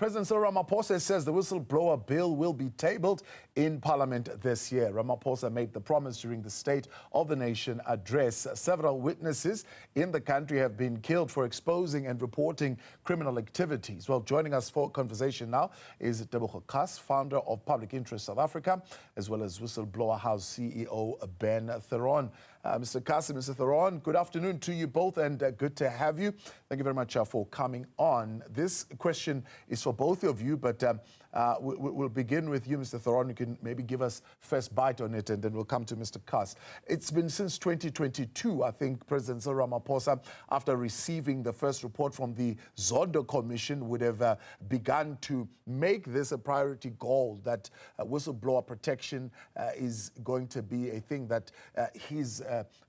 President Cyril Ramaphosa says the whistleblower bill will be tabled in Parliament this year. Ramaphosa made the promise during the State of the Nation address. Several witnesses in the country have been killed for exposing and reporting criminal activities. Well, joining us for conversation now is Tebogo, Khaas, founder of Public Interest South Africa, as well as Whistleblower House CEO Ben Theron. Mr. Khaas and Mr. Theron, good afternoon to you both, and good to have you. Thank you very much for coming on. This question is for both of you, but we'll begin with you, Mr. Theron. You can maybe give us first bite on it, and then we'll come to Mr. Khaas. It's been since 2022, I think, President Cyril Ramaphosa, after receiving the first report from the Zondo Commission, would have begun to make this a priority goal, that whistleblower protection is going to be a thing that his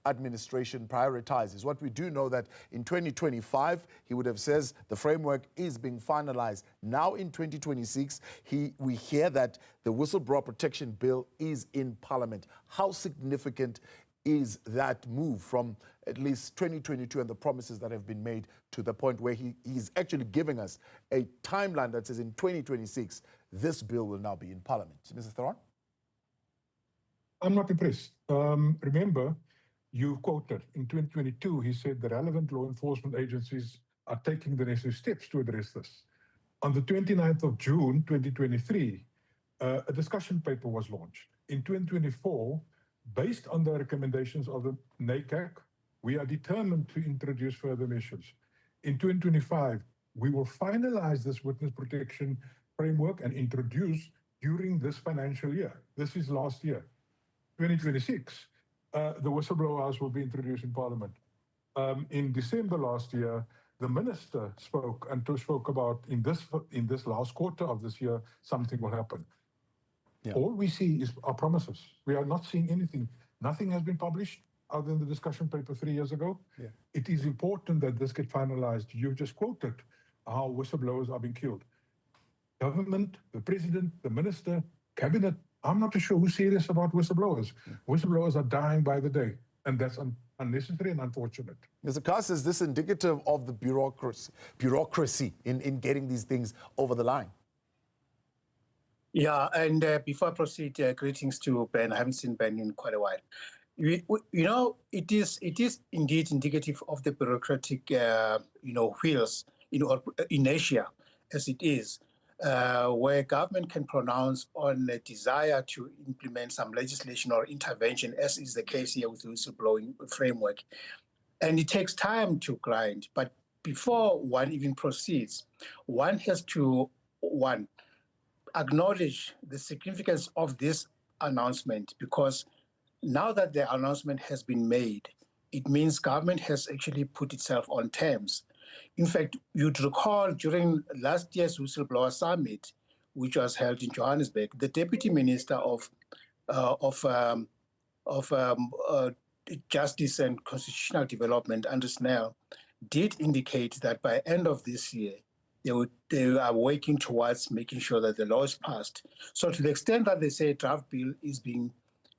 administration prioritizes. What we do know that in 2025, he would have says the framework is being finalized. Now in 2026, we hear that the whistleblower protection bill is in Parliament. How significant is that move from at least 2022 and the promises that have been made to the point where he's actually giving us a timeline that says in 2026, this bill will now be in Parliament? Mr. Theron? I'm not impressed. Remember, you quoted in 2022, he said the relevant law enforcement agencies are taking the necessary steps to address this. On the 29th of June, 2023, a discussion paper was launched. In 2024, based on the recommendations of the NACAC, we are determined to introduce further measures. In 2025, we will finalize this witness protection framework and introduce during this financial year. This is last year. 2026, the Whistleblower House will be introduced in Parliament. In December last year, the minister spoke about in this last quarter of this year, something will happen. Yeah. All we see is our promises. We are not seeing anything. Nothing has been published other than the discussion paper 3 years ago. Yeah. It is important that this get finalized. You've just quoted how whistleblowers are being killed. Government, the president, the minister, cabinet, I'm not too sure who's serious about whistleblowers. Yeah. Whistleblowers are dying by the day, and that's unnecessary and unfortunate. Mr. Khaas, is this indicative of the bureaucracy in getting these things over the line? Yeah, and before I proceed, greetings to Ben. I haven't seen Ben in quite a while. You know, it is indeed indicative of the bureaucratic, wheels, in Asia, as it is. Where government can pronounce on a desire to implement some legislation or intervention, as is the case here with the whistleblowing framework. And it takes time to grind. But before one even proceeds, one has to, acknowledge the significance of this announcement, because now that the announcement has been made, it means government has actually put itself on terms. In fact, you'd recall during last year's Whistleblower Summit, which was held in Johannesburg, the Deputy Minister of Justice and Constitutional Development, Andrew Snell, did indicate that by end of this year, they are working towards making sure that the law is passed. So to the extent that they say a draft bill is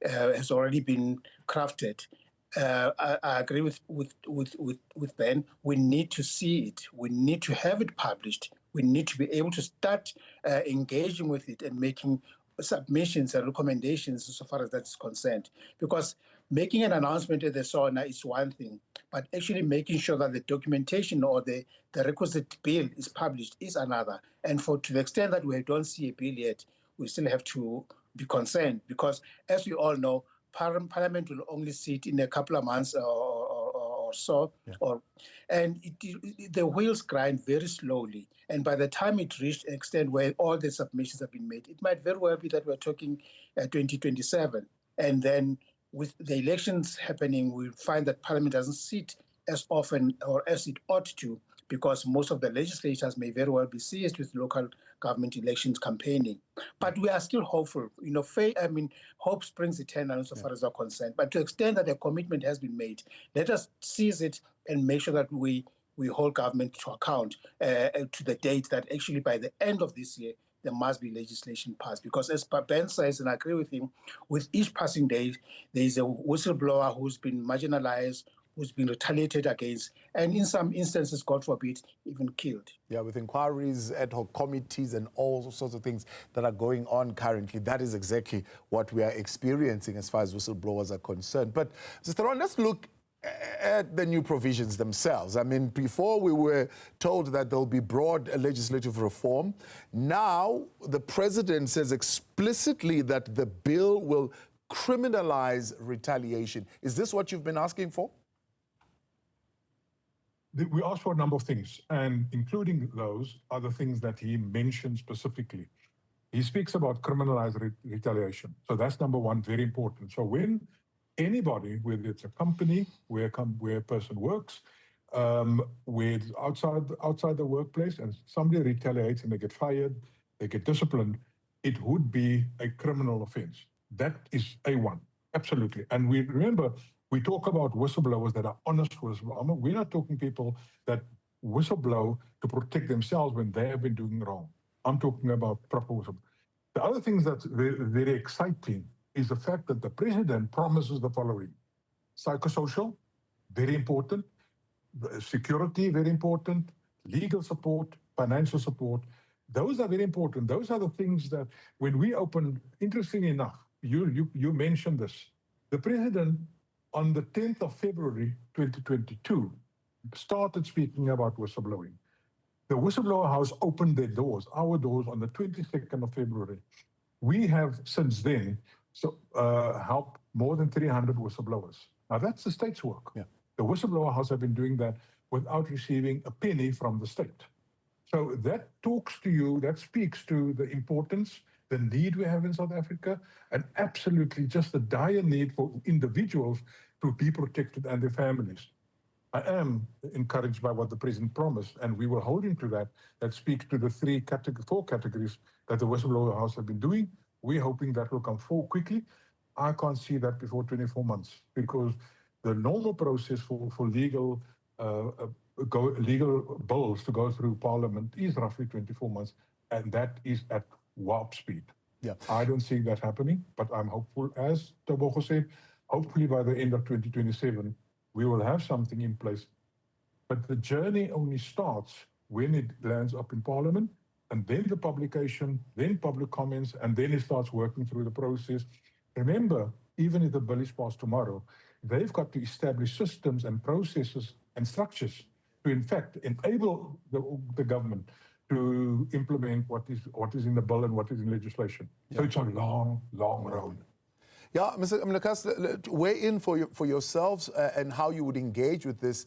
has already been crafted, I agree with Ben. We need to see it. We need to have it published. We need to be able to start engaging with it and making submissions and recommendations so far as that's concerned. Because making an announcement at the SONA is one thing, but actually making sure that the documentation or the requisite bill is published is another. And to the extent that we don't see a bill yet, we still have to be concerned, because as we all know, Parliament will only sit in a couple of months or so, yeah. And the wheels grind very slowly. And by the time it reached an extent where all the submissions have been made, it might very well be that we're talking 2027. And then with the elections happening, we'll find that Parliament doesn't sit as often or as it ought to, because most of the legislators may very well be seized with local government elections campaigning. But we are still hopeful. Hope springs eternal insofar as we're concerned. But to the extent that a commitment has been made, let us seize it and make sure that we hold government to account to the date that actually by the end of this year, there must be legislation passed. Because as Ben says, and I agree with him, with each passing day, there is a whistleblower who's been marginalized, who's been retaliated against, and in some instances, God forbid, even killed. Yeah, with inquiries, ad hoc committees, and all sorts of things that are going on currently, that is exactly what we are experiencing as far as whistleblowers are concerned. But, Mr. Theron, let's look at the new provisions themselves. I mean, before we were told that there'll be broad legislative reform. Now, the president says explicitly that the bill will criminalize retaliation. Is this what you've been asking for? We asked for a number of things, and including those are the things that he mentioned specifically. He speaks about criminalized retaliation. So that's number one, very important. So when anybody, whether it's a company where a person works, where it's outside the workplace, and somebody retaliates and they get fired, they get disciplined, it would be a criminal offense. That is A1, absolutely. And we remember, we talk about whistleblowers that are honest whistleblowers. We're not talking people that whistleblow to protect themselves when they have been doing wrong. I'm talking about proper whistleblowers. The other things that's very, very exciting is the fact that the president promises the following: psychosocial, very important; security, very important; legal support, financial support. Those are very important. Those are the things that when we open, interesting enough, you mentioned this. The president on the 10th of February 2022 started speaking about whistleblowing. The Whistleblower House opened their doors, our doors, on the 22nd of February. We have since then helped more than 300 whistleblowers. Now that's the state's work. Yeah. The Whistleblower House have been doing that without receiving a penny from the state. So that talks to you, that speaks to the importance, the need we have in South Africa, and absolutely just the dire need for individuals to be protected and their families. I am encouraged by what the president promised, and we will hold him to that. That speaks to the four categories that the Whistleblower House have been doing. We're hoping that will come forward quickly. I can't see that before 24 months, because the normal process for legal bills to go through Parliament is roughly 24 months, and that is at warp speed. Yeah. I don't see that happening, but I'm hopeful, as Tebogo said, hopefully by the end of 2027, we will have something in place. But the journey only starts when it lands up in Parliament, and then the publication, then public comments, and then it starts working through the process. Remember, even if the bill is passed tomorrow, they've got to establish systems and processes and structures to, in fact, enable the government to implement what is in the bill and what is in legislation. Yeah. So it's a long, long road. Yeah, Mr. Khaas, weigh in for yourselves and how you would engage with this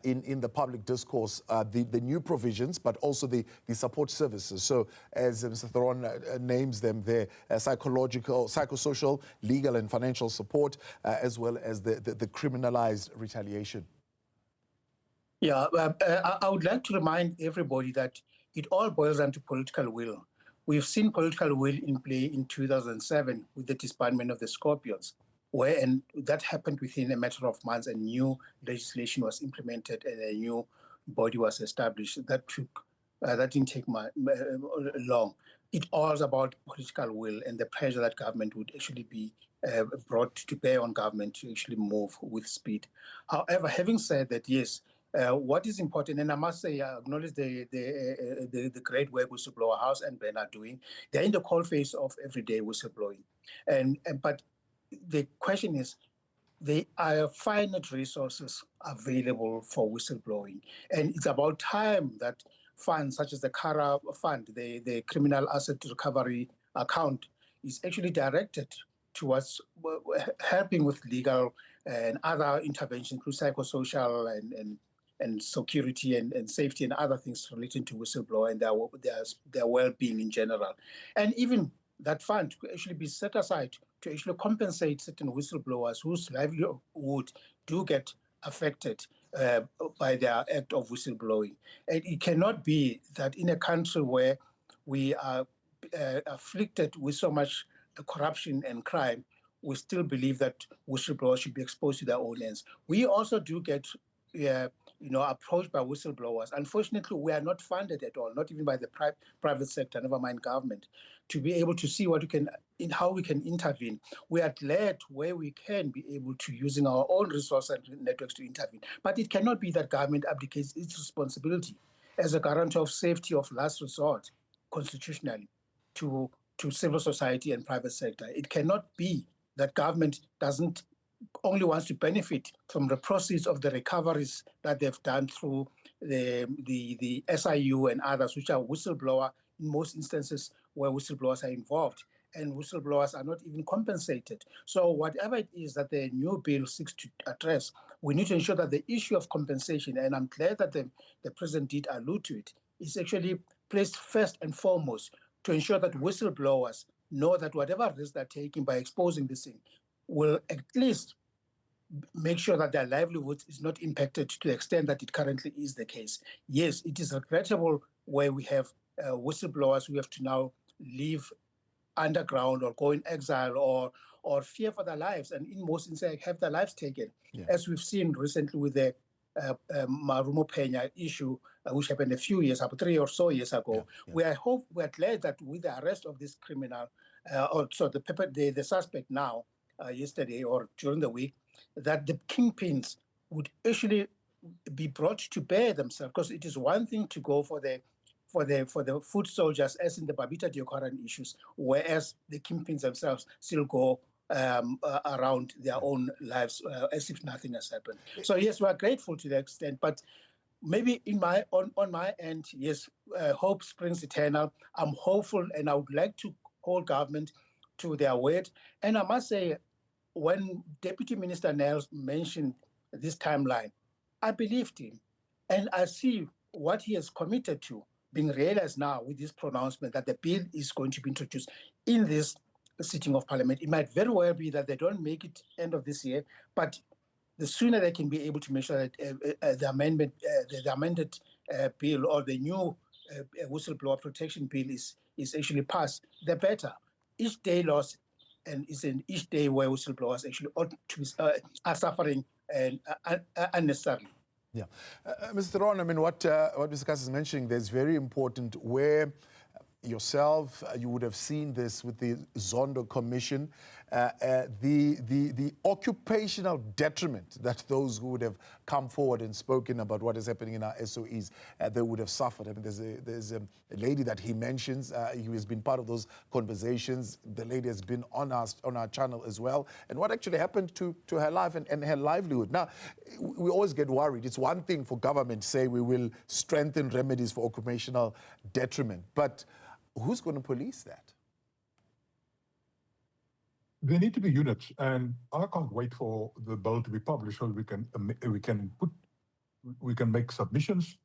in the public discourse, the new provisions, but also the support services. So as Mr. Theron names them there, psychological, psychosocial, legal and financial support, as well as the criminalized retaliation. Yeah, I would like to remind everybody that it all boils down to political will. We've seen political will in play in 2007 with the disbandment of the Scorpions, and that happened within a matter of months, and new legislation was implemented and a new body was established. That didn't take long. It all is about political will and the pressure that government would actually be brought to bear on government to actually move with speed. However, having said that, yes, what is important, and I must say, I acknowledge the great work Whistleblower House and Ben are doing. They're in the coalface of everyday whistleblowing, but the question is, there are finite resources available for whistleblowing, and it's about time that funds such as the CARA fund, the Criminal Asset Recovery Account, is actually directed towards helping with legal and other interventions through psychosocial and security and safety and other things relating to whistleblower and their well-being in general. And even that fund could actually be set aside to actually compensate certain whistleblowers whose livelihood do get affected by their act of whistleblowing. And it cannot be that in a country where we are afflicted with so much corruption and crime, we still believe that whistleblowers should be exposed to their own ends. We also do get approached by whistleblowers. Unfortunately, we are not funded at all, not even by the private sector, never mind government, to be able to see how we can intervene. We are glad where we can be able to, using our own resources and networks, to intervene. But it cannot be that government abdicates its responsibility as a guarantor of safety of last resort constitutionally to civil society and private sector. It cannot be that government only wants to benefit from the proceeds of the recoveries that they've done through the SIU and others, which are whistleblower in most instances where whistleblowers are involved, and whistleblowers are not even compensated. So whatever it is that the new bill seeks to address, we need to ensure that the issue of compensation, and I'm glad that the president did allude to it, is actually placed first and foremost to ensure that whistleblowers know that whatever risk they're taking by exposing this thing will at least make sure that their livelihood is not impacted to the extent that it currently is the case. Yes, it is regrettable where we have whistleblowers who have to now live underground or go in exile or fear for their lives, and in most instances have their lives taken, as we've seen recently with the Marumo Peña issue, which happened a few years ago, 3 or so years ago. We are glad that with the arrest of this criminal, the suspect now, yesterday or during the week, that the kingpins would actually be brought to bear themselves, because it is one thing to go for the foot soldiers, as in the Babita Deokaran issues, whereas the kingpins themselves still go around their own lives as if nothing has happened. So yes, we are grateful to the extent, but maybe on my end, yes, hope springs eternal. I'm hopeful, and I would like to hold government to their word. And I must say, when Deputy Minister Nels mentioned this timeline, I believed him, and I see what he has committed to being realized now with this pronouncement that the bill is going to be introduced in this sitting of Parliament. It might very well be that they don't make it end of this year, but the sooner they can be able to make sure that the amended bill or the new whistleblower protection bill is actually passed, the better. Each day lost, and is in each day where whistleblowers actually ought to are suffering unnecessarily. Yeah. Mr. Theron, I mean, what Mr. Khaas is mentioning there is very important, where yourself, you would have seen this with the Zondo Commission, the occupational detriment that those who would have come forward and spoken about what is happening in our SOEs, they would have suffered. I mean, there's a lady that he mentions, who has been part of those conversations. The lady has been on our channel as well. And what actually happened to her life and her livelihood. Now, we always get worried. It's one thing for government to say we will strengthen remedies for occupational detriment, but who's going to police that? There need to be units, and I can't wait for the bill to be published so we can make submissions.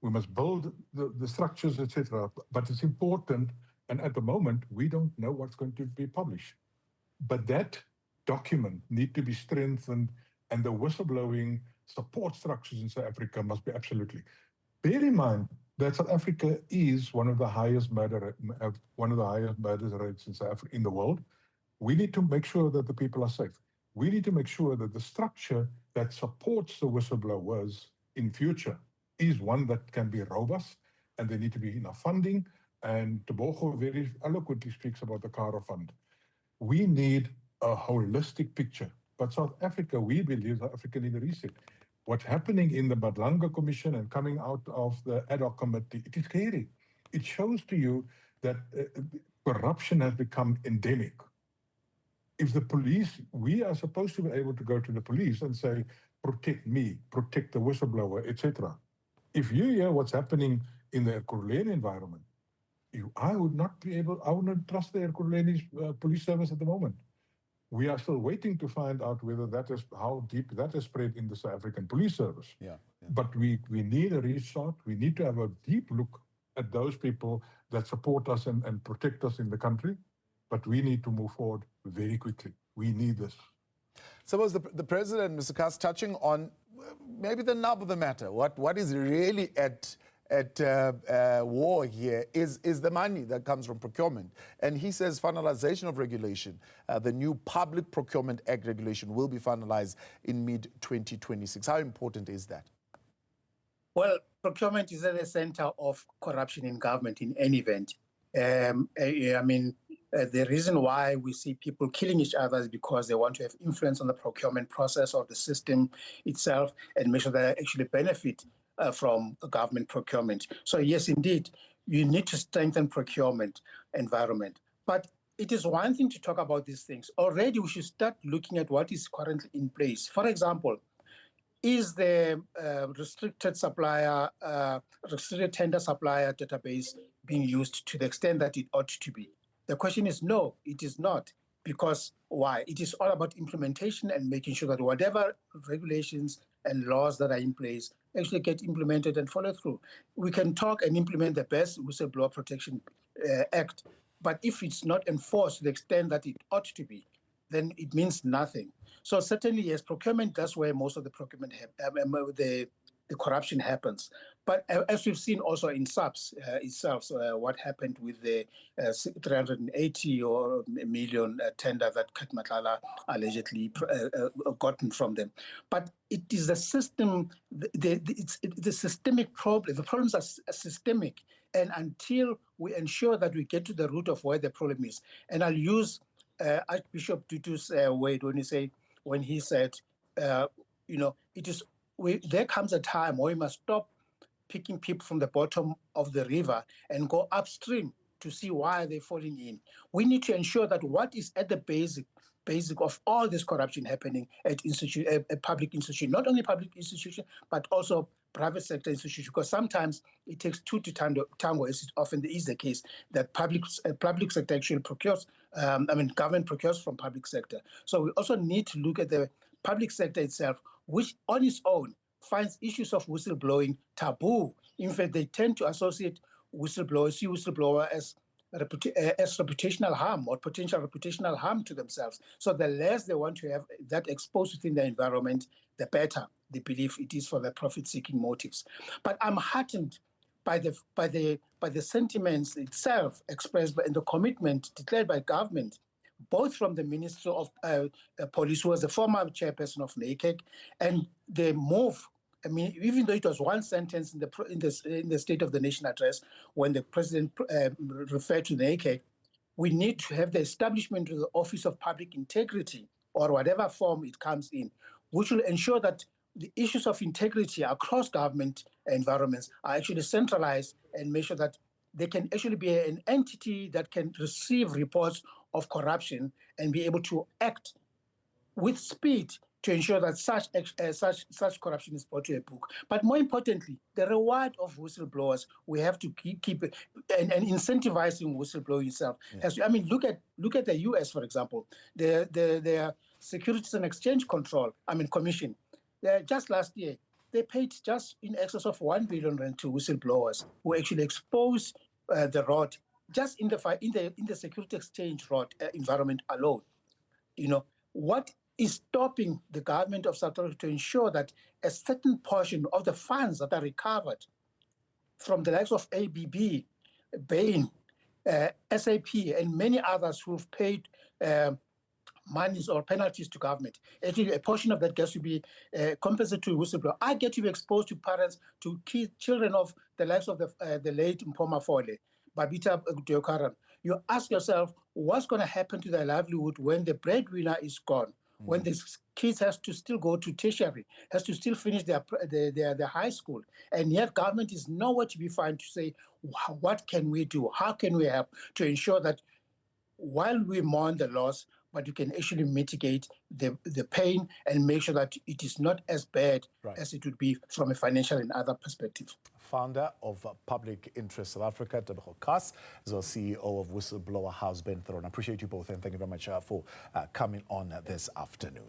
We must build the structures, etc. But it's important, and at the moment we don't know what's going to be published. But that document need to be strengthened, and the whistleblowing support structures in South Africa must be absolutely. Bear in mind that South Africa is one of the highest murder rates in the world. We need to make sure that the people are safe. We need to make sure that the structure that supports the whistleblowers in future is one that can be robust, and there need to be enough funding. And Tebogo very eloquently speaks about the Khaas Fund. We need a holistic picture. But South Africa, we believe South Africa needs a reset. What's happening in the Madlanga Commission and coming out of the ad hoc committee, it is scary. It shows to you that corruption has become endemic. If the police, we are supposed to be able to go to the police and say, protect me, protect the whistleblower, etc. If you hear what's happening in the Ekurhuleni environment, I would not trust the Ekurhuleni police service at the moment. We are still waiting to find out whether how deep that is spread in the South African police service. Yeah. But we need a restart. We need to have a deep look at those people that support us and protect us in the country. But we need to move forward very quickly. We need this. Suppose the president, Mr. Khaas, touching on maybe the nub of the matter, what is really at at war here is the money that comes from procurement. And he says finalization of regulation, the new Public Procurement Act regulation will be finalized in mid-2026. How important is that? Well, procurement is at the center of corruption in government in any event. The reason why we see people killing each other is because they want to have influence on the procurement process of the system itself and make sure they actually benefit from government procurement. So yes, indeed, you need to strengthen procurement environment. But it is one thing to talk about these things. Already we should start looking at what is currently in place. For example, is the restricted tender supplier database being used to the extent that it ought to be? The question is no, it is not. Because why? It is all about implementation and making sure that whatever regulations and laws that are in place actually get implemented and follow through. We can talk and implement the best Whistleblower Protection Act, but if it's not enforced to the extent that it ought to be, then it means nothing. So certainly, yes, procurement, that's where most of the procurement, the corruption happens. But as we've seen also in SAPS itself, what happened with the 380 million tender that Matlala allegedly gotten from them. But it is a system, it's a systemic problem. The problems are systemic. And until we ensure that we get to the root of where the problem is, and I'll use Archbishop Tutu's word when he said, there comes a time where we must stop picking people from the bottom of the river and go upstream to see why they're falling in. We need to ensure that what is at the basic of all this corruption happening at a public institution, not only public institution, but also private sector institution, because sometimes it takes two to tango, as it often is the case, that public sector actually procures, government procures from public sector. So we also need to look at the public sector itself, which on its own finds issues of whistleblowing taboo. In fact, they tend to associate whistleblower as reputational harm or potential reputational harm to themselves. So the less they want to have that exposed within the environment, the better they believe it is for their profit-seeking motives. But I'm heartened by the sentiments itself expressed and the commitment declared by government, both from the Minister of Police, who was the former chairperson of NACEC, and the move. I mean, even though it was one sentence in the State of the Nation address, when the president referred to NACEC, we need to have the establishment of the Office of Public Integrity, or whatever form it comes in, which will ensure that the issues of integrity across government environments are actually centralized and make sure that they can actually be an entity that can receive reports of corruption and be able to act with speed to ensure that such corruption is brought to a book. But more importantly, the reward of whistleblowers, we have to keep it, and incentivizing whistleblowing itself. Yeah. Look at the US, for example, their Securities and Exchange Commission. Just last year, they paid just in excess of 1 billion rand to whistleblowers who actually exposed the rod just in the security exchange rod environment alone. What is stopping the government of South Africa to ensure that a certain portion of the funds that are recovered from the likes of ABB, Bain, SAP, and many others who've paid monies or penalties to government, actually a portion of that gets to be compensated to whistleblower. I get to be exposed to parents, to children of the likes of the late Mpoma Fole, Babita Deokaran. You ask yourself, what's going to happen to their livelihood when the breadwinner is gone? When the kids have to still go to tertiary, has to still finish their high school, and yet government is nowhere to be found to say, what can we do? How can we help to ensure that while we mourn the loss, but you can actually mitigate the pain and make sure that it is not as bad as it would be from a financial and other perspective. Founder of Public Interest South Africa, Tebogo Khaas, as well as CEO of Whistleblower House, Theron. I appreciate you both, and thank you very much for coming on this afternoon.